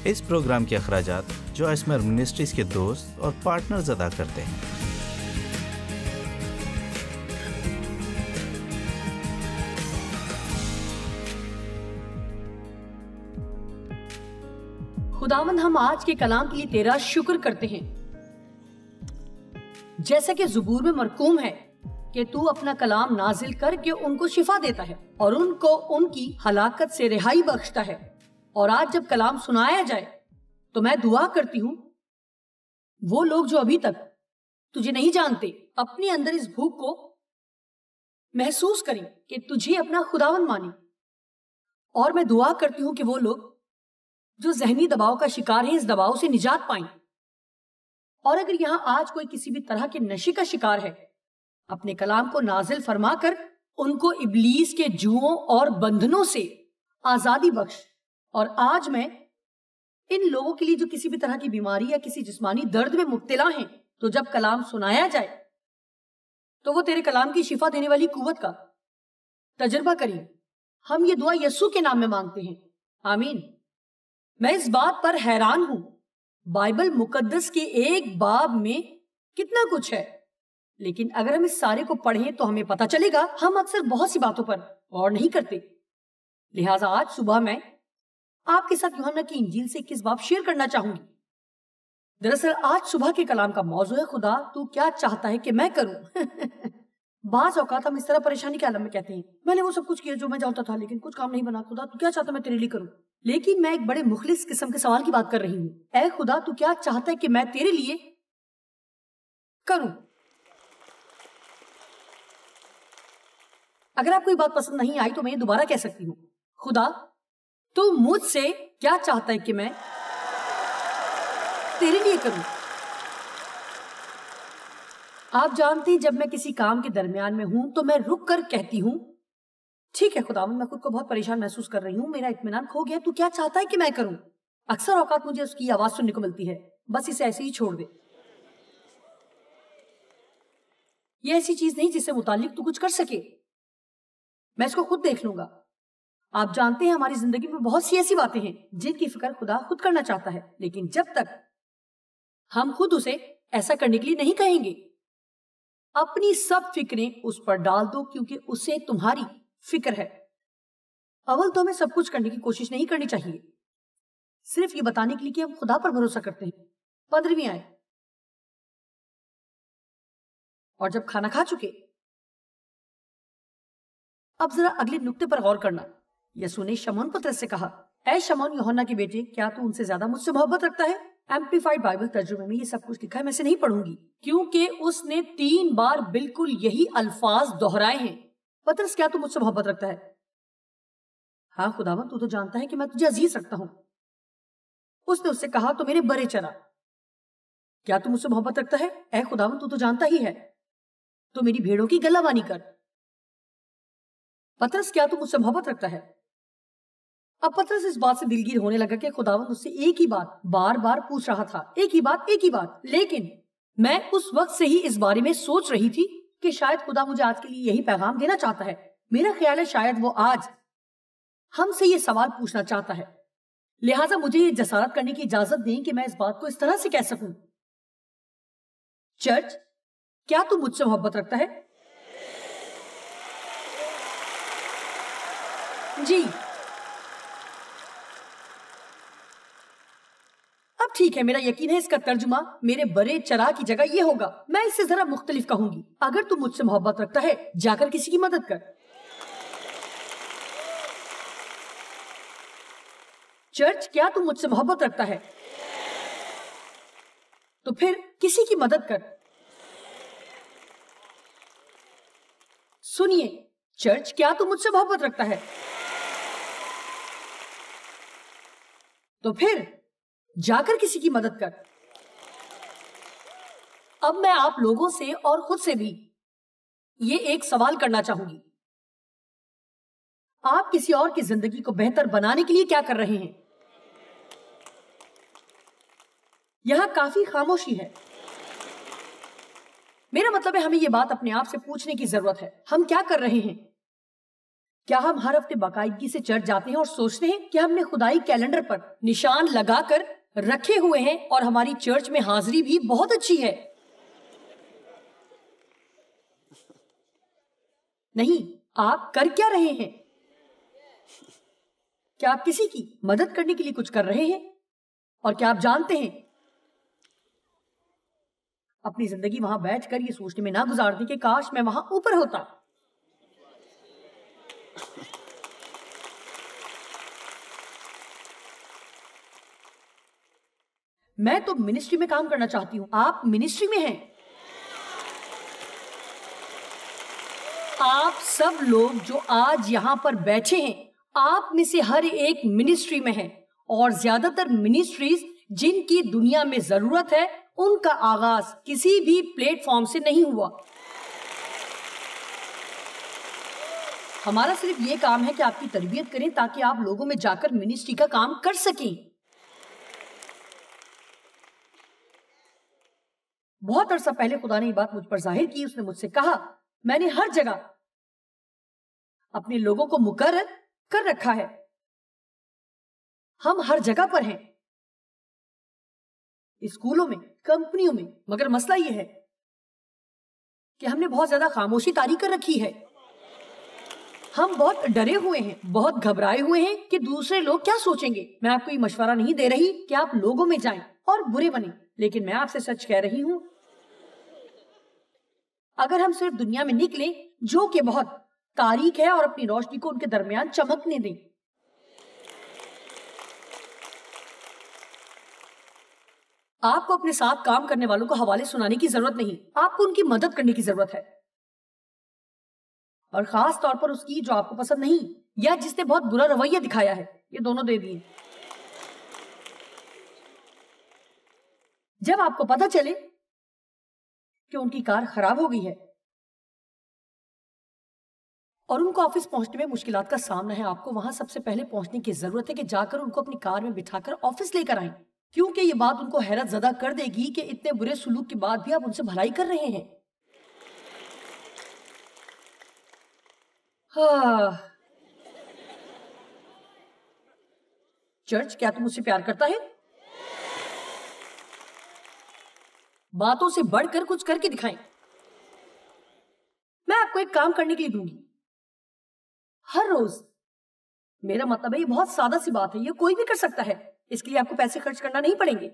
اس programme کے اخراجات جو اسمر منسٹریز کے دوست اور پارٹنرز ادا کرتے ہیں۔ خداوند، ہم آج کے کلام کے لیے تیرا شکر کرتے ہیں، جیسا کہ زبور میں مرقوم ہے کہ تو اپنا کلام نازل کر کے ان کو شفا دیتا ہے اور ان کو ان کی ہلاکت سے رہائی بخشتا ہے۔ اور آج جب کلام سنایا جائے تو میں دعا کرتی ہوں وہ لوگ جو ابھی تک تجھے نہیں جانتے اپنے اندر اس بھوک کو محسوس کریں کہ تجھے اپنا خداوند مانیں۔ اور میں دعا کرتی ہوں کہ وہ لوگ جو ذہنی دباؤ کا شکار ہیں اس دباؤ سے نجات پائیں، اور اگر یہاں آج کوئی کسی بھی طرح کے نشے کا شکار ہے، اپنے کلام کو نازل فرما کر ان کو ابلیس کے جوؤں اور بندھنوں سے آزادی بخش۔ اور آج میں ان لوگوں کے لیے جو کسی بھی طرح کی بیماری یا کسی جسمانی درد میں مبتلا ہیں، تو جب کلام سنایا جائے تو وہ تیرے کلام کی شفا دینے والی قوت کا تجربہ کریں۔ ہم یہ دعا یسوع کے نام میں مانگتے ہیں، آمین۔ میں اس بات پر حیران ہوں، بائبل مقدس کے ایک باب میں کتنا کچھ ہے، لیکن اگر ہم اس سارے کو پڑھیں تو ہمیں پتہ چلے گا ہم اکثر بہت سی باتوں پر غور نہیں کرتے۔ لہٰذا آج صبح میں آپ کے ساتھ یوحنا کی انجیل سے 21 باب شیئر کرنا چاہوں گی۔ دراصل آج صبح کے کلام کا موضوع ہے خدا تو کیا چاہتا ہے کہ میں کروں۔ بعض اوقات ہم اس طرح پریشانی کے عالم میں کہتے ہیں میں نے وہ سب کچھ کیا جو میں جانتا تھا لیکن کچھ کام نہیں بنا، خدا تو کیا چاہتا میں تیرے لیے کروں۔ لیکن میں ایک بڑے مخلص قسم کے سوال کی بات کر رہی ہوں، اے خدا تو کیا چاہتا ہے کہ میں تیرے لیے کروں۔ اگر آپ کو یہ بات پسند نہیں آئی تو میں یہ دوبارہ کہہ سکتی ہوں، خدا تو مجھ سے کیا چاہتا ہے کہ میں تیرے لیے کروں۔ آپ جانتے ہیں جب میں کسی کام کے درمیان میں ہوں تو میں رک کر کہتی ہوں ٹھیک ہے خداوند، میں خود کو بہت پریشان محسوس کر رہی ہوں، میرا اطمینان کھو گیا، تو کیا چاہتا ہے کہ میں کروں۔ اکثر اوقات مجھے اس کی آواز سننے کو ملتی ہے، بس اسے ایسے ہی چھوڑ دے، یہ ایسی چیز نہیں جس سے متعلق تو کچھ کر سکے، میں اس کو خود دیکھ لوں گا۔ آپ جانتے ہیں ہماری زندگی میں بہت سی ایسی باتیں ہیں جن کی فکر خدا خود کرنا چاہتا ہے، لیکن جب تک ہم خود اسے ایسا کرنے کے لیے نہیں کہیں گے، اپنی سب فکریں اس پر ڈال دو کیونکہ اسے تمہاری فکر ہے۔ اول تو ہمیں سب کچھ کرنے کی کوشش نہیں کرنی چاہیے، صرف یہ بتانے کے لیے کہ ہم خدا پر بھروسہ کرتے ہیں۔ 15ویں آیت، اور جب کھانا کھا چکے، اب ذرا اگلے نقطے پر غور کرنا۔ یسوع نے شمعون پطرس سے کہا، اے شمعون یوحنا کے بیٹے، کیا تو ان سے زیادہ مجھ سے محبت رکھتا ہے؟ ایمپلیفائڈ بائبل ترجمے میں یہ سب کچھ لکھا ہے، میں اسے نہیں پڑھوں گی کیونکہ اس نے 3 بار بالکل یہی الفاظ دہرائے ہیں۔ پطرس، کیا تو مجھ سے محبت رکھتا ہے؟ ہاں خداوند، تو جانتا ہے کہ میں تجھے عزیز رکھتا ہوں۔ اس نے اس سے کہا، تو میرے برے چرا۔ کیا تو مجھ سے محبت رکھتا ہے؟ اے خداوند، تو جانتا ہی ہے، تو میری بھیڑوں کی گلہ بانی کر۔ پطرس، کیا تو مجھ سے محبت رکھتا ہے؟ اب پطرس اس بات سے دلگیر ہونے لگا کہ خداوند اس سے ایک ہی بات بار بار پوچھ رہا تھا، ایک ہی بات، لیکن میں اس وقت سے ہی اس بارے میں سوچ رہی تھی کہ شاید خدا مجھے آج کے لیے یہی پیغام دینا چاہتا ہے۔ میرا خیال ہے شاید وہ آج ہم سے یہ سوال پوچھنا چاہتا ہے، لہٰذا مجھے یہ جسارت کرنے کی اجازت دیں کہ میں اس بات کو اس طرح سے کہہ سکوں، چرچ، کیا تو مجھ سے محبت رکھتا ہے؟ جی، اب ٹھیک ہے، میرا یقین ہے اس کا ترجمہ میرے برے چرا کی جگہ یہ ہوگا۔ میں اس سے ذرا مختلف کہوں گی، اگر تو مجھ سے محبت رکھتا ہے جا کر کسی کی مدد کر۔ چرچ، کیا تو مجھ سے محبت رکھتا ہے؟ تو پھر کسی کی مدد کر۔ سنیے چرچ، کیا تو مجھ سے محبت رکھتا ہے؟ تو پھر جا کر کسی کی مدد کر۔ اب میں آپ لوگوں سے اور خود سے بھی یہ ایک سوال کرنا چاہوں گی، آپ کسی اور کی زندگی کو بہتر بنانے کے لیے کیا کر رہے ہیں؟ یہاں کافی خاموشی ہے، میرا مطلب ہے ہمیں یہ بات اپنے آپ سے پوچھنے کی ضرورت ہے، ہم کیا کر رہے ہیں؟ کیا ہم ہر ہفتے باقاعدگی سے چرچ جاتے ہیں اور سوچتے ہیں کہ ہم نے خدائی کیلنڈر پر نشان لگا کر رکھے ہوئے ہیں اور ہماری چرچ میں حاضری بھی بہت اچھی ہے؟ نہیں، آپ کر کیا رہے ہیں؟ کیا آپ کسی کی مدد کرنے کے لیے کچھ کر رہے ہیں؟ اور کیا آپ جانتے ہیں اپنی زندگی وہاں بیٹھ کر یہ سوچنے میں نہ گزارتی کہ کاش میں وہاں اوپر ہوتا؟ میں تو منسٹری میں کام کرنا چاہتی ہوں، آپ منسٹری میں ہیں۔ آپ سب لوگ جو آج یہاں پر بیٹھے ہیں، آپ میں سے ہر ایک منسٹری میں ہے، اور زیادہ تر منسٹریز جن کی دنیا میں ضرورت ہے ان کا آغاز کسی بھی پلیٹ فارم سے نہیں ہوا۔ ہمارا صرف یہ کام ہے کہ آپ کی تربیت کریں تاکہ آپ لوگوں میں جا کر منسٹری کا کام کر سکیں۔ بہت عرصہ پہلے خدا نے یہ بات مجھ پر ظاہر کی۔ اس نے مجھ سے کہا، میں نے ہر جگہ اپنے لوگوں کو مقرر کر رکھا ہے، ہم ہر جگہ پر ہیں، اسکولوں میں، کمپنیوں میں، مگر مسئلہ یہ ہے کہ ہم نے بہت زیادہ خاموشی طاری کر رکھی ہے۔ ہم بہت ڈرے ہوئے ہیں، بہت گھبرائے ہوئے ہیں کہ دوسرے لوگ کیا سوچیں گے۔ میں آپ کو یہ مشورہ نہیں دے رہی کہ آپ لوگوں میں جائیں اور برے بنیں، لیکن میں آپ سے سچ کہہ رہی ہوں، اگر ہم صرف دنیا میں نکلیں جو کہ بہت تاریک ہے اور اپنی روشنی کو ان کے درمیان چمکنے دیں۔ آپ کو اپنے ساتھ کام کرنے والوں کو حوالے سنانے کی ضرورت نہیں، آپ کو ان کی مدد کرنے کی ضرورت ہے، اور خاص طور پر اس کی جو آپ کو پسند نہیں یا جس نے بہت برا رویہ دکھایا ہے۔ یہ دونوں دے دیے۔ جب آپ کو پتہ چلے کہ ان کی کار خراب ہو گئی ہے اور ان کو آفس پہنچنے میں مشکلات کا سامنا ہے، آپ کو وہاں سب سے پہلے پہنچنے کی ضرورت ہے کہ جا کر ان کو اپنی کار میں بٹھا کر آفس لے کر آئیں، کیونکہ یہ بات ان کو حیرت زدہ کر دے گی کہ اتنے برے سلوک کے بعد بھی آپ ان سے بھلائی کر رہے ہیں۔ چرچ، کیا تم مجھ سے پیار کرتا ہے؟ باتوں سے بڑھ کر کچھ کر کے دکھائیں۔ میں آپ کو ایک کام کرنے کے لیے دوں گی ہر روز۔ میرا مطلب ہے یہ بہت سادہ سی بات ہے، یہ کوئی بھی کر سکتا ہے، اس کے لیے آپ کو پیسے خرچ کرنا نہیں پڑیں گے۔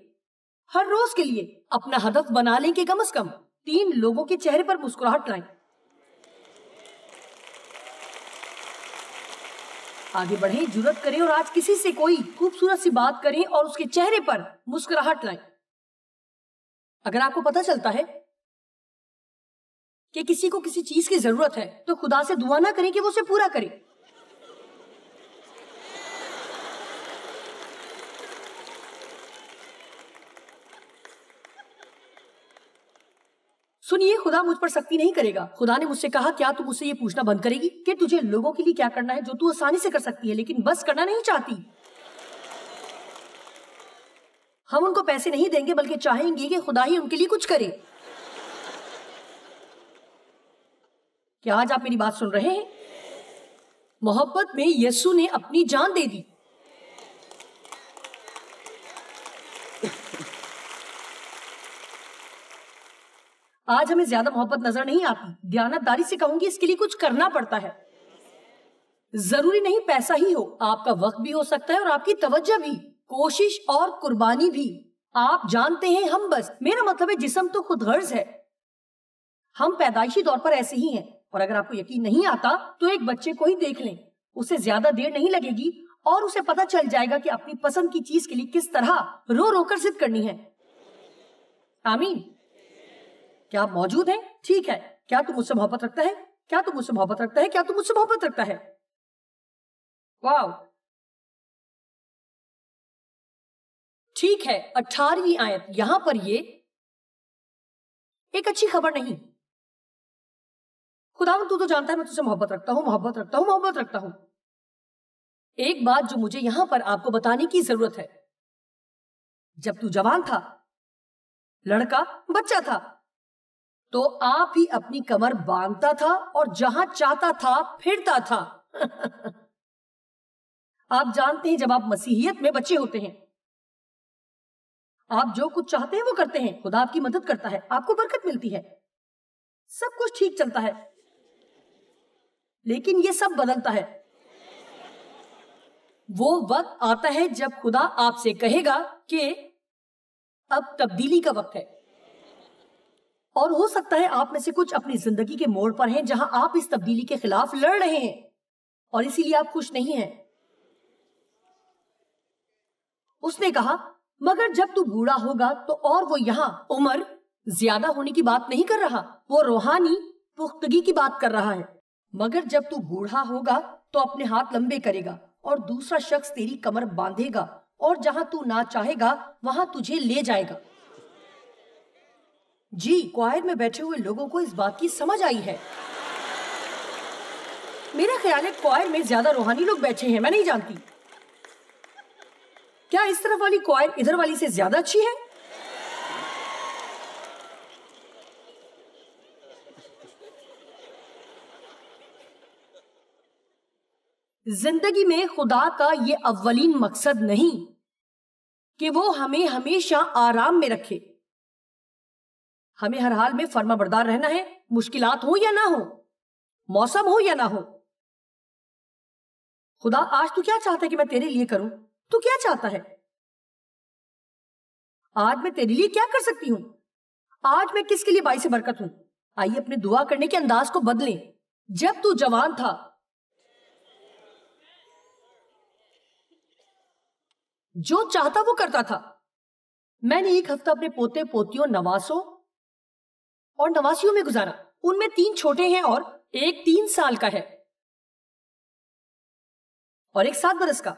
ہر روز کے لیے اپنا ہدف بنا لیں کہ کم از کم 3 لوگوں کے چہرے پر مسکراہٹ لائیں۔ آگے بڑھیں، جرات کریں اور آج کسی سے کوئی خوبصورت سی بات کریں اور اس کے چہرے پر مسکراہٹ لائیں۔ اگر آپ کو پتہ چلتا ہے کہ کسی کو کسی چیز کی ضرورت ہے تو خدا سے دعا نہ کریں کہ وہ اسے پورا کرے۔ سنیے، خدا مجھ پر سختی نہیں کرے گا۔ خدا نے مجھ سے کہا، کیا تم مجھ سے یہ پوچھنا بند کرے گی کہ تجھے لوگوں کے لیے کیا کرنا ہے جو تو آسانی سے کر سکتی ہے لیکن بس کرنا نہیں چاہتی؟ ہم ان کو پیسے نہیں دیں گے بلکہ چاہیں گے کہ خدا ہی ان کے لیے کچھ کرے۔ کیا آج آپ میری بات سن رہے ہیں؟ محبت میں یسوع نے اپنی جان دے دی۔ آج ہمیں زیادہ محبت نظر نہیں آتی۔ دیانتداری سے کہوں گی، اس کے لیے کچھ کرنا پڑتا ہے۔ ضروری نہیں پیسہ ہی ہو، آپ کا وقت بھی ہو سکتا ہے اور آپ کی توجہ بھی، کوشش اور قربانی بھی۔ آپ جانتے ہیں، ہم بس، میرا مطلب ہے جسم تو خود غرض ہے، ہم پیدائشی طور پر ایسے ہی ہیں۔ اور اگر آپ کو یقین نہیں آتا تو ایک بچے کو ہی دیکھ لیں، اسے زیادہ دیر نہیں لگے گی اور اسے پتہ چل جائے گا کہ اپنی پسند کی چیز کے لیے کس طرح رو رو کر ضد کرنی ہے۔ آمین۔ کیا آپ موجود ہیں؟ ٹھیک ہے۔ کیا تم مجھ سے محبت رکھتا ہے؟ کیا تم مجھ سے محبت رکھتا ہے؟ کیا تم مجھ سے محبت رکھتا ہے؟ واو، ٹھیک ہے۔ 18ویں آیت، یہاں پر یہ ایک اچھی خبر نہیں۔ خدا تو جانتا ہے میں تجھ سے محبت رکھتا ہوں، محبت رکھتا ہوں، محبت رکھتا ہوں۔ ایک بات جو مجھے یہاں پر آپ کو بتانے کی ضرورت ہے، جب تو جوان تھا، لڑکا، بچہ تھا، تو آپ ہی اپنی کمر باندھتا تھا اور جہاں چاہتا تھا پھرتا تھا۔ آپ جانتے ہیں جب آپ مسیحیت میں بچے ہوتے ہیں، آپ جو کچھ چاہتے ہیں وہ کرتے ہیں، خدا آپ کی مدد کرتا ہے، آپ کو برکت ملتی ہے، سب کچھ ٹھیک چلتا ہے. لیکن یہ سب بدلتا ہے. وہ وقت آتا ہے جب خدا آپ سے کہے گا کہ اب تبدیلی کا وقت ہے. اور ہو سکتا ہے آپ میں سے کچھ اپنی زندگی کے موڑ پر ہیں جہاں آپ اس تبدیلی کے خلاف لڑ رہے ہیں اور اسی لیے آپ خوش نہیں ہیں. اس نے کہا مگر جب تو بوڑھا ہوگا تو، اور وہ یہاں عمر زیادہ ہونے کی بات نہیں کر رہا، وہ روحانی پختگی کی بات کر رہا ہے. مگر جب تو بوڑھا ہوگا تو اپنے ہاتھ لمبے کرے گا اور دوسرا شخص تیری کمر باندھے گا اور جہاں تو نہ چاہے گا وہاں تجھے لے جائے گا. جی کوائر میں بیٹھے ہوئے لوگوں کو اس بات کی سمجھ آئی ہے. میرا خیال ہے کوائر میں زیادہ روحانی لوگ بیٹھے ہیں، میں نہیں جانتی. کیا اس طرف والی کوائر ادھر والی سے زیادہ اچھی ہے؟ زندگی میں خدا کا یہ اولین مقصد نہیں کہ وہ ہمیں ہمیشہ آرام میں رکھے. ہمیں ہر حال میں فرما بردار رہنا ہے، مشکلات ہو یا نہ ہو، موسم ہو یا نہ ہو. خدا آج تو کیا چاہتا ہے کہ میں تیرے لیے کروں؟ تو کیا چاہتا ہے؟ آج میں تیرے لیے کیا کر سکتی ہوں؟ آج میں کس کے لیے باعث برکت ہوں؟ آئیے اپنے دعا کرنے کے انداز کو بدلیں. جب تو جوان تھا جو چاہتا وہ کرتا تھا. میں نے ایک ہفتہ اپنے پوتے پوتیوں نواسوں اور نواسیوں میں گزارا. ان میں 3 چھوٹے ہیں اور ایک 3 سال کا ہے اور ایک 7 برس کا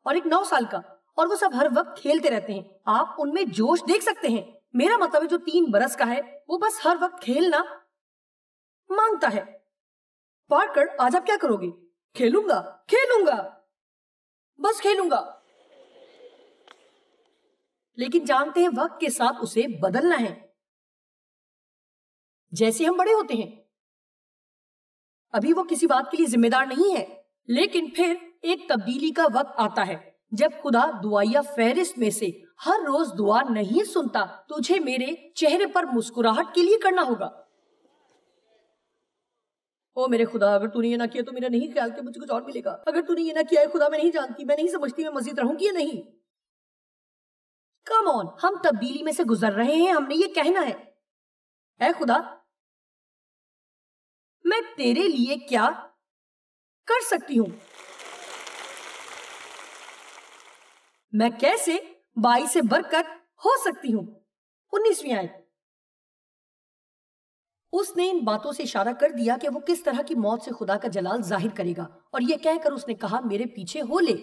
اور ایک 9 سال کا، اور وہ سب ہر وقت کھیلتے رہتے ہیں. آپ ان میں جوش دیکھ سکتے ہیں. میرا مطلب ہے جو 3 برس کا ہے وہ بس ہر وقت کھیلنا مانگتا ہے. پارکر آج آپ کیا کرو گے؟ کھیلوں گا، کھیلوں گا، بس کھیلوں گا. لیکن جانتے ہیں وقت کے ساتھ اسے بدلنا ہے. جیسے ہم بڑے ہوتے ہیں ابھی وہ کسی بات کے لیے ذمہ دار نہیں ہے، لیکن پھر ایک تبدیلی کا وقت آتا ہے جب خدا دعائیا فہرست میں سے ہر روز دعا نہیں سنتا. تجھے میرے چہرے پر مسکراہٹ کے لیے کرنا ہوگا. او میرے خدا، اگر تو نے یہ نہ کیا تو میرا نہیں خیال کہ مجھے کچھ اور ملے گا. اگر تو نے یہ نہ کیا ہے خدا، میں نہیں جانتی، میں نہیں سمجھتی میں مزید رہوں گی یا نہیں. کم آن، ہم تبدیلی میں سے گزر رہے ہیں. ہم نے یہ کہنا ہے اے خدا میں تیرے لیے کیا کر سکتی ہوں؟ میں کیسے باعث برکت ہو سکتی ہوں؟ 19ویں آیت. اس نے ان باتوں سے اشارہ کر دیا کہ وہ کس طرح کی موت سے خدا کا جلال ظاہر کرے گا، اور یہ کہہ کر اس نے کہا میرے پیچھے ہو لے.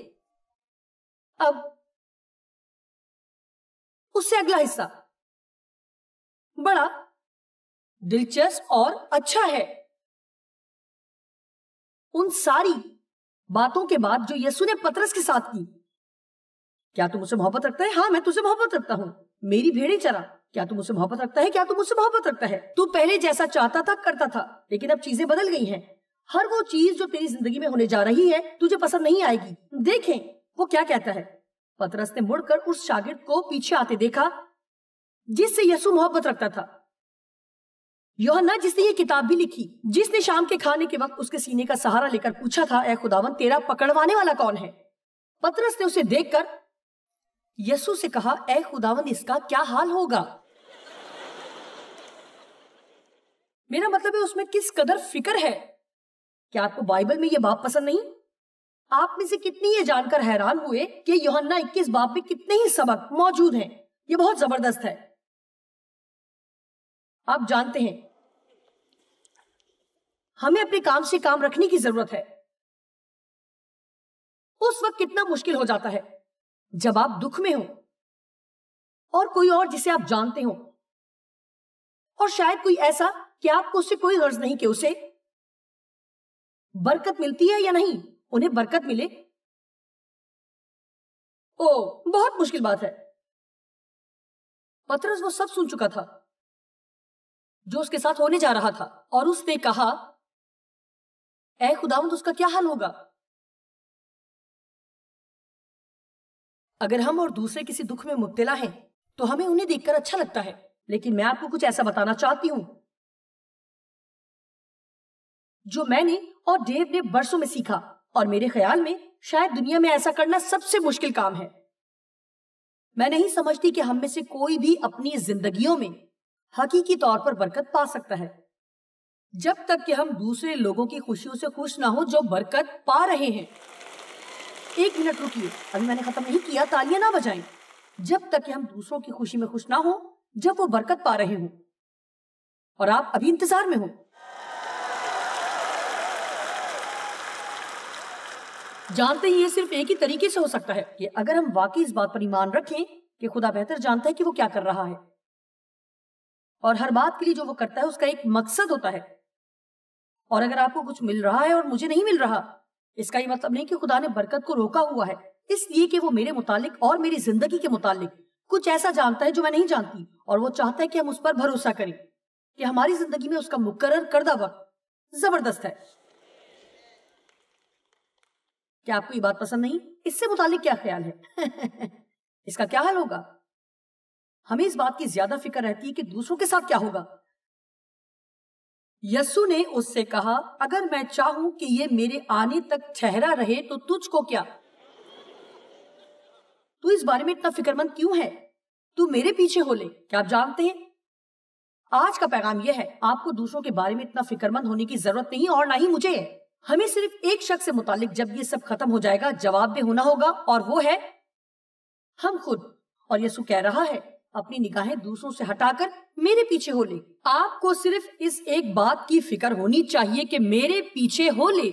اب اس سے اگلا حصہ بڑا دلچسپ اور اچھا ہے. ان ساری باتوں کے بعد جو یسوع نے پترس کے ساتھ کی. کیا تم مجھ سے محبت رکھتا ہے؟ ہاں میں تجھ سے محبت رکھتا ہوں. میری بھیڑیں چرا. کیا تم مجھ سے محبت رکھتا ہے؟ کیا تم مجھ سے محبت رکھتا ہے؟ تو پہلے جیسا چاہتا تھا کرتا تھا، لیکن اب چیزیں بدل گئی ہیں. ہر وہ چیز جو تیری زندگی میں ہونے جا رہی ہے تجھے پسند نہیں آئے گی. دیکھیں وہ کیا کہتا ہے. پترس نے مڑ کر اس شاگرد کو پیچھے آتے دیکھا جس سے یسوع محبت رکھتا تھا، یوحنا جس نے یہ کتاب بھی لکھی، جس نے شام کے کھانے کے وقت اس کے سینے کا سہارا لے کر پوچھا تھا اے خداوند تیرا پکڑوانے والا کون ہے؟ پترس نے اسے دیکھ کر یسوع سے کہا اے خداوند اس کا کیا حال ہوگا؟ میرا مطلب ہے اس میں کس قدر فکر ہے. کیا آپ کو بائبل میں یہ باب پسند نہیں؟ آپ میں سے کتنی یہ جان کر حیران ہوئے کہ یوحنا 21 باب میں کتنے ہی سبق موجود ہیں. یہ بہت زبردست ہے. آپ جانتے ہیں ہمیں اپنے کام سے کام رکھنے کی ضرورت ہے. اس وقت کتنا مشکل ہو جاتا ہے جب آپ دکھ میں ہوں اور کوئی اور جسے آپ جانتے ہوں، اور شاید کوئی ایسا کہ آپ کو اس سے کوئی غرض نہیں کہ اسے برکت ملتی ہے یا نہیں. انہیں برکت ملے او بہت مشکل بات ہے. پترس وہ سب سن چکا تھا جو اس کے ساتھ ہونے جا رہا تھا، اور اس نے کہا اے خداوند اس کا کیا حل ہوگا؟ اگر ہم اور دوسرے کسی دکھ میں مبتلا ہیں تو ہمیں انہیں دیکھ کر اچھا لگتا ہے، لیکن میں آپ کو کچھ ایسا بتانا چاہتی ہوں جو میں نے اور ڈیو نے برسوں میں سیکھا، اور میرے خیال میں شاید دنیا میں ایسا کرنا سب سے مشکل کام ہے۔ میں نہیں سمجھتی کہ ہم میں سے کوئی بھی اپنی زندگیوں میں حقیقی طور پر برکت پا سکتا ہے جب تک کہ ہم دوسرے لوگوں کی خوشیوں سے خوش نہ ہو جو برکت پا رہے ہیں۔ ایک منٹ رکیے، ابھی میں نے ختم نہیں کیا، تالیاں نہ بجائیں۔ جب تک کہ ہم دوسروں کی خوشی میں خوش نہ ہوں جب وہ برکت پا رہے ہوں، اور آپ ابھی انتظار میں ہوں۔ جانتے ہی یہ صرف ایک ہی طریقے سے ہو سکتا ہے کہ اگر ہم واقعی اس بات پر ایمان رکھیں کہ خدا بہتر جانتا ہے کہ وہ کیا کر رہا ہے، اور ہر بات کے لیے جو وہ کرتا ہے اس کا ایک مقصد ہوتا ہے۔ اور اگر آپ کو کچھ مل رہا ہے اور مجھے نہیں مل رہا، اس کا یہ مطلب نہیں کہ خدا نے برکت کو روکا ہوا ہے، اس لیے کہ وہ میرے متعلق اور میری زندگی کے متعلق کچھ ایسا جانتا ہے جو میں نہیں جانتی، اور وہ چاہتا ہے کہ ہم اس پر بھروسہ کریں کہ ہماری زندگی میں اس کا مقرر کردہ وقت زبردست ہے۔ کیا آپ کو یہ بات پسند نہیں؟ اس سے متعلق کیا خیال ہے؟ اس کا کیا حل ہوگا؟ ہمیں اس بات کی زیادہ فکر رہتی ہے کہ دوسروں کے ساتھ کیا ہوگا۔ یسوع نے اس سے کہا، اگر میں چاہوں کہ یہ میرے آنے تک ٹھہرا رہے تو تجھ کو کیا؟ تو اس بارے میں اتنا فکر مند کیوں ہے؟ تو میرے پیچھے ہو لے۔ کیا آپ جانتے ہیں آج کا پیغام یہ ہے، آپ کو دوسروں کے بارے میں اتنا فکر مند ہونے کی ضرورت نہیں، اور نہ ہی مجھے ہے۔ ہمیں صرف ایک شخص سے متعلق جب یہ سب ختم ہو جائے گا جواب دہ ہونا ہوگا، اور وہ ہے ہم خود۔ اور یسوع کہہ رہا ہے، اپنی نگاہیں دوسروں سے ہٹا کر میرے پیچھے ہو لے۔ آپ کو صرف اس ایک بات کی فکر ہونی چاہیے کہ میرے پیچھے ہو لے۔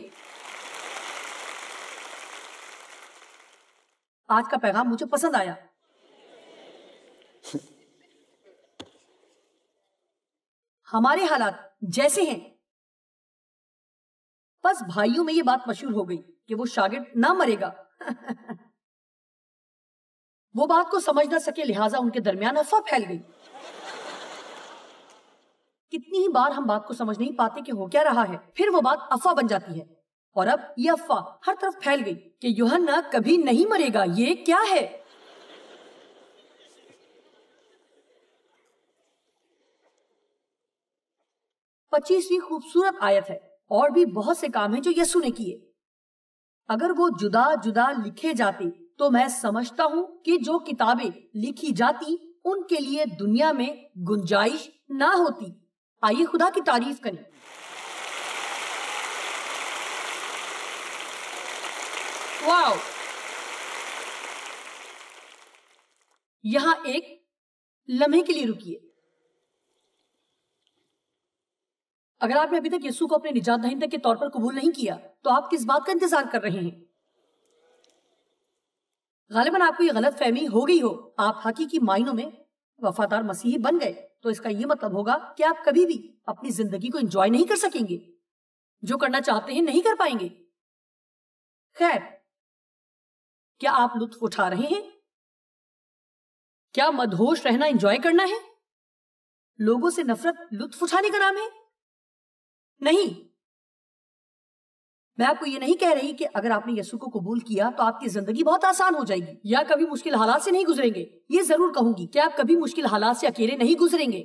آج کا پیغام مجھے پسند آیا۔ ہمارے حالات جیسے ہیں، بس بھائیوں میں یہ بات مشہور ہو گئی کہ وہ شاگرد نہ مرے گا۔ وہ بات کو سمجھ نہ سکے، لہٰذا ان کے درمیان افواہ پھیل گئی۔ کتنی ہی بار ہم بات کو سمجھ نہیں پاتے کہ ہو کیا رہا ہے، پھر وہ بات افواہ بن جاتی ہے، اور اب یہ افواہ ہر طرف پھیل گئی کہ یوحنا کبھی نہیں مرے گا۔ یہ کیا ہے؟ پچیسویں خوبصورت آیت ہے، اور بھی بہت سے کام ہیں جو یسوع نے کیے۔ اگر وہ جدا جدا لکھے جاتے تو میں سمجھتا ہوں کہ جو کتابیں لکھی جاتی ان کے لیے دنیا میں گنجائش نہ ہوتی۔ آئیے خدا کی تعریف کریں۔ واو! یہاں ایک لمحے کے لیے رکیے۔ اگر آپ نے ابھی تک یسوع کو اپنے نجات دہندہ کے طور پر قبول نہیں کیا تو آپ کس بات کا انتظار کر رہے ہیں؟ غالباً آپ کو یہ غلط فہمی ہو گئی ہو، آپ حقیقی معنوں میں وفادار مسیحی بن گئے تو اس کا یہ مطلب ہوگا کہ آپ کبھی بھی اپنی زندگی کو انجوائے نہیں کر سکیں گے، جو کرنا چاہتے ہیں نہیں کر پائیں گے۔ خیر، کیا آپ لطف اٹھا رہے ہیں؟ کیا مدہوش رہنا انجوائے کرنا ہے؟ لوگوں سے نفرت لطف اٹھانے کا نام ہے؟ نہیں۔ میں آپ کو یہ نہیں کہہ رہی کہ اگر آپ نے یسوع کو قبول کیا تو آپ کی زندگی بہت آسان ہو جائے گی یا کبھی مشکل حالات سے نہیں گزریں گے۔ یہ ضرور کہوں گی کہ آپ کبھی مشکل حالات سے اکیلے نہیں گزریں گے۔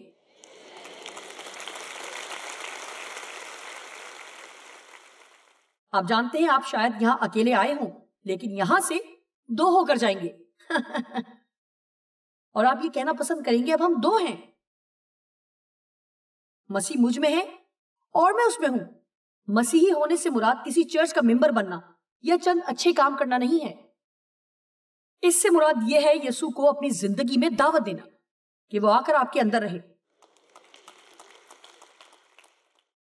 آپ جانتے ہیں آپ شاید یہاں اکیلے آئے ہوں، لیکن یہاں سے 2 ہو کر جائیں گے۔ اور آپ یہ کہنا پسند کریں گے اب ہم 2 ہیں، مسیح مجھ میں ہے اور میں اس میں ہوں۔ مسیحی ہونے سے مراد کسی چرچ کا ممبر بننا یا چند اچھے کام کرنا نہیں ہے۔ اس سے مراد یہ ہے یسوع کو اپنی زندگی میں دعوت دینا کہ وہ آ کر آپ کے اندر رہے۔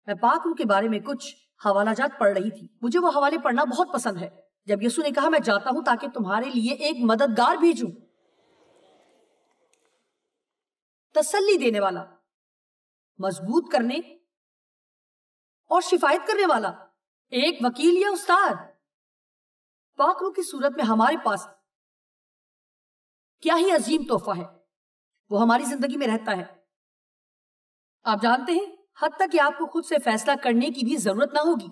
میں پاک روح کے بارے میں کچھ حوالہ جات پڑھ رہی تھی، مجھے وہ حوالے پڑھنا بہت پسند ہے۔ جب یسوع نے کہا میں جاتا ہوں تاکہ تمہارے لیے ایک مددگار بھیجوں، تسلی دینے والا، مضبوط کرنے اور شفایت کرنے والا، ایک وکیل یا استاد، پاک روح کی صورت میں ہمارے پاس کیا ہی عظیم تحفہ ہے۔ وہ ہماری زندگی میں رہتا ہے۔ آپ جانتے ہیں، حتیٰ کہ آپ کو خود سے فیصلہ کرنے کی بھی ضرورت نہ ہوگی۔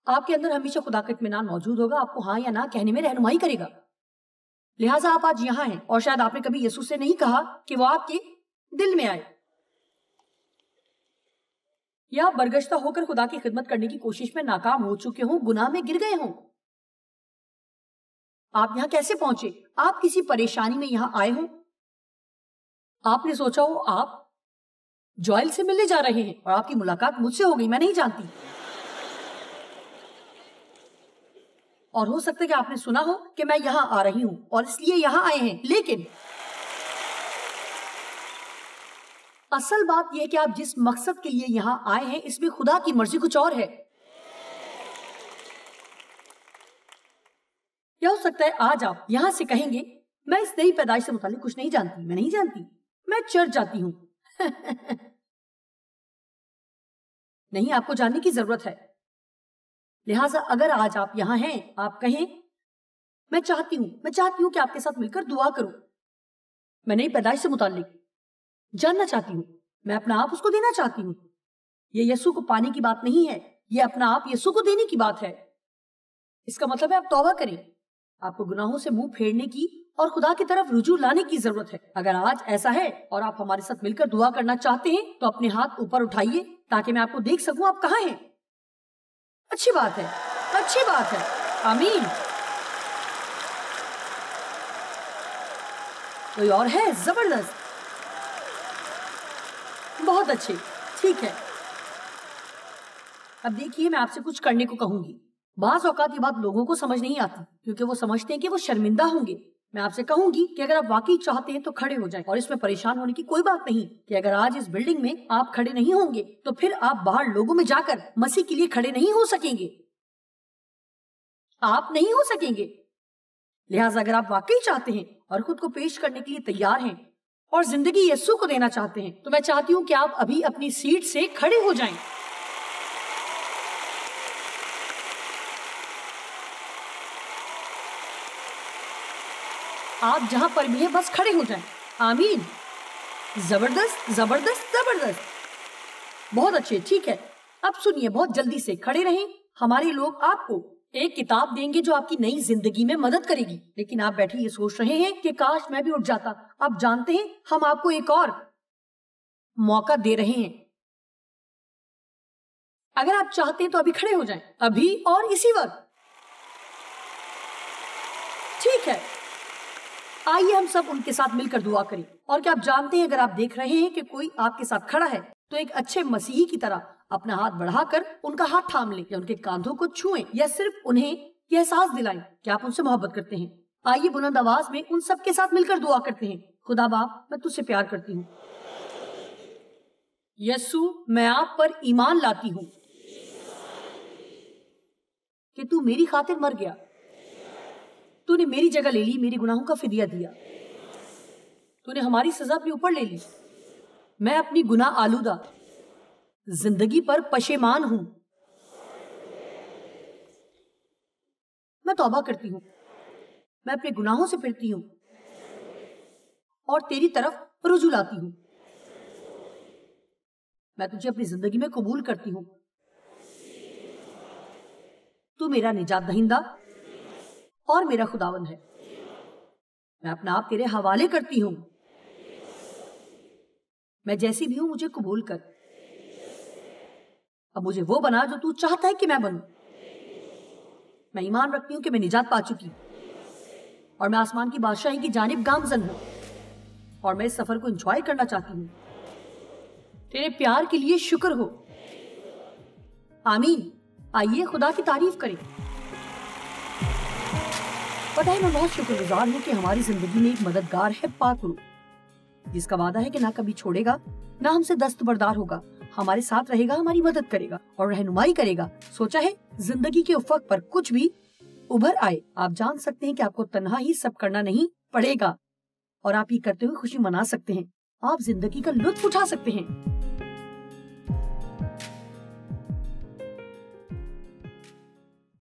آپ کے اندر ہمیشہ خدا کا اطمینان موجود ہوگا، آپ کو ہاں یا نہ کہنے میں رہنمائی کرے گا۔ لہٰذا آپ آج یہاں ہیں، اور شاید آپ نے کبھی یسوع سے نہیں کہا کہ وہ آپ کے دل میں آئے، یا برگشتہ ہو کر خدا کی خدمت کرنے کی کوشش میں ناکام ہو چکے ہوں، گناہ میں گر گئے ہوں۔ آپ یہاں کیسے پہنچے؟ آپ کسی پریشانی میں یہاں آئے ہوں، آپ نے سوچا ہو آپ جوائل سے ملنے جا رہے ہیں اور آپ کی ملاقات مجھ سے ہو گئی، میں نہیں جانتی، اور ہو سکتا ہے کہ آپ نے سنا ہو کہ میں یہاں آ رہی ہوں اور اس لیے یہاں آئے ہیں، لیکن اصل بات یہ ہے کہ آپ جس مقصد کے لیے یہاں آئے ہیں اس میں خدا کی مرضی کچھ اور ہے۔ یا ہو سکتا ہے آج آپ یہاں سے کہیں گے میں اس نئی پیدائش سے متعلق کچھ نہیں جانتی، میں نہیں جانتی، میں چرچ جاتی ہوں۔ نہیں، آپ کو جاننے کی ضرورت ہے۔ لہٰذا اگر آج آپ یہاں ہیں، آپ کہیں میں چاہتی ہوں کہ آپ کے ساتھ مل کر دعا کروں، میں نئی پیدائش سے متعلق جاننا چاہتی ہوں، میں اپنا آپ اس کو دینا چاہتی ہوں۔ یہ یسوع کو پانے کی بات نہیں ہے، یہ اپنا آپ یسوع کو دینے کی بات ہے۔ اس کا مطلب ہے آپ توبہ کریں، آپ کو گناہوں سے منہ پھیرنے کی اور خدا کی طرف رجوع لانے کی ضرورت ہے۔ اگر آج ایسا ہے اور آپ ہمارے ساتھ مل کر دعا کرنا چاہتے ہیں تو اپنے ہاتھ اوپر اٹھائیے تاکہ میں آپ کو دیکھ سکوں آپ کہاں ہیں۔ اچھی بات ہے، اچھی بات ہے، آمین۔ کوئی اور ہے؟ زبردست، بہت اچھے، ٹھیک ہے۔ اب دیکھیے، میں آپ سے کچھ کرنے کو کہوں گی۔ بعض اوقات یہ بات لوگوں کو سمجھ نہیں آتی کیونکہ وہ سمجھتے ہیں کہ وہ شرمندہ ہوں گے۔ میں آپ سے کہوں گی کہ اگر آپ واقعی چاہتے ہیں تو کھڑے ہو جائیں، اور اس میں پریشان ہونے کی کوئی بات نہیں کہ اگر آج اس بلڈنگ میں آپ کھڑے نہیں ہوں گے تو پھر آپ باہر لوگوں میں جا کر مسیح کے لیے کھڑے نہیں ہو سکیں گے، آپ نہیں ہو سکیں گے۔ لہٰذا اگر آپ واقعی چاہتے ہیں اور خود کو پیش کرنے کے لیے تیار ہیں اور زندگی یسوع کو دینا چاہتے ہیں تو میں چاہتی ہوں کہ آپ ابھی اپنی سیٹ سے کھڑے ہو جائیں۔ آپ جہاں پر بھی ہیں بس کھڑے ہو جائیں۔ آمین، زبردست زبردست زبردست، بہت اچھے، ٹھیک ہے۔ اب سنیے، بہت جلدی سے کھڑے رہیں۔ ہمارے لوگ آپ کو ایک کتاب دیں گے جو آپ کی نئی زندگی میں مدد کرے گی، لیکن آپ بیٹھے یہ سوچ رہے ہیں کہ کاش میں بھی اٹھ جاتا۔ آپ جانتے ہیں ہم آپ کو ایک اور موقع دے رہے ہیں۔ اگر آپ چاہتے ہیں تو ابھی کھڑے ہو جائیں، ابھی اور اسی وقت، ٹھیک ہے۔ آئیے ہم سب ان کے ساتھ مل کر دعا کریں۔ اور کیا آپ جانتے ہیں اگر آپ دیکھ رہے ہیں کہ کوئی آپ کے ساتھ کھڑا ہے تو ایک اچھے مسیحی کی طرح اپنا ہاتھ بڑھا کر ان کا ہاتھ تھام لیں یا ان کے کاندھوں کو چھوئیں یا صرف انہیں یہ احساس دلائیں کہ آپ ان سے محبت کرتے ہیں۔ آئیے بلند آواز میں ان سب کے ساتھ مل کر دعا کرتے ہیں۔ خدا باپ، میں تجھ سے پیار کرتی ہوں۔ یسوع، میں آپ پر ایمان لاتی ہوں کہ تو میری خاطر مر گیا، تو نے میری جگہ لے لی، میری گناہوں کا فدیہ دیا، تو نے ہماری سزا اپنے اوپر لے لی۔ میں اپنی گناہ آلودہ زندگی پر پشیمان ہوں، میں توبہ کرتی ہوں، میں اپنے گناہوں سے پھرتی ہوں اور تیری طرف رجوع لاتی ہوں۔ میں تجھے اپنی زندگی میں قبول کرتی ہوں، تو میرا نجات دہندہ اور میرا خداوند ہے۔ میں اپنا آپ تیرے حوالے کرتی ہوں، میں جیسی بھی ہوں مجھے قبول کر، اب مجھے وہ بنا جو تو چاہتا ہے کہ میں بنوں۔ میں ایمان رکھتی ہوں کہ میں نجات پا چکی اور میں آسمان کی بادشاہی کی جانب گامزن ہوں اور میں اس سفر کو انجوائے کرنا چاہتی ہوں۔ تیرے پیار کے لیے شکر ہو، آمین۔ آئیے خدا کی تعریف کریں۔ پتہ ہے، میں بہت شکر گزار ہوں کہ ہماری زندگی میں ایک مددگار ہے، پاک روح، جس کا وعدہ ہے کہ نہ کبھی چھوڑے گا نہ ہم سے دستبردار ہوگا، ہمارے ساتھ رہے گا، ہماری مدد کرے گا اور رہنمائی کرے گا۔ سوچا ہے زندگی کے افق پر کچھ بھی ابھر آئے، آپ جان سکتے ہیں کہ آپ کو تنہا ہی سب کرنا نہیں پڑے گا اور آپ یہ کرتے ہوئے خوشی منا سکتے ہیں، آپ زندگی کا لطف اٹھا سکتے ہیں۔